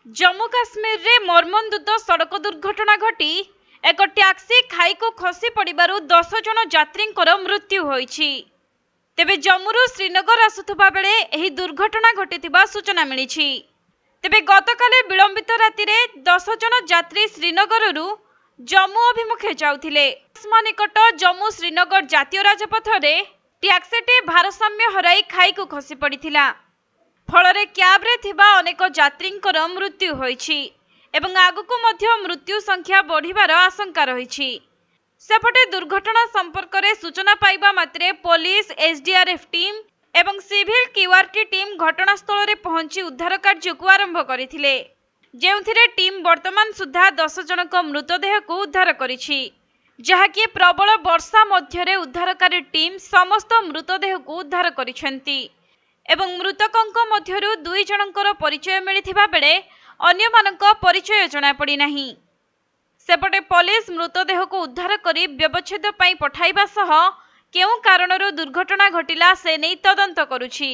जम्मू काश्मीर रे मर्मन्तुद सड़क दुर्घटना घटी एक टैक्सी खाई को खसी पड़ू 10 जन यात्री मृत्यु होईछि। तेबे जम्मू श्रीनगर आसुथबा बेले एही दुर्घटना घटिथिबा सूचना मिलिछि। तेबे गतकाली विलंबित राति रे 10 जन यात्री श्रीनगररू जम्मू अभिमुखे जाउथिले। निकट जम्मू श्रीनगर जातीय राजपथ रे टैक्सीटी भारसाम्य हराई खाई को खसी पड़िथिला। फलरे क्याब रे थिबा अनेक यात्रींकर मृत्यु होईछि एवं आगुकु मध्य मृत्यु संख्या बढ़िबार आशंका रहिछि। सेपटे दुर्घटना संपर्क में सूचना पाइबा मात्रे पुलिस एसडीआरएफ टीम एवं सिविल क्यूआरटी टीम घटनास्थल में पहुंची उद्धार कार्य को आरंभ करथिले, जेउथिरे टीम वर्तमान सुधा 10 जनक मृतदेह को उद्धार करिछि, जहाँकि प्रबल वर्षा मध्य उद्धारकारी टीम समस्त मृतदेह को उद्धार करिसेंती एवं मृतकंक मध्यरु 2 जनकर परिचय मिलिथिबा बेले अन्य मानक परिचय जଣା पड़ी नाही। सेपटे पुलिस मृतदेह को उद्धार करी व्यवच्छेद पई पठाइबा सह केउ कारणरू दुर्घटना घटिला से नै तदंत करुछि।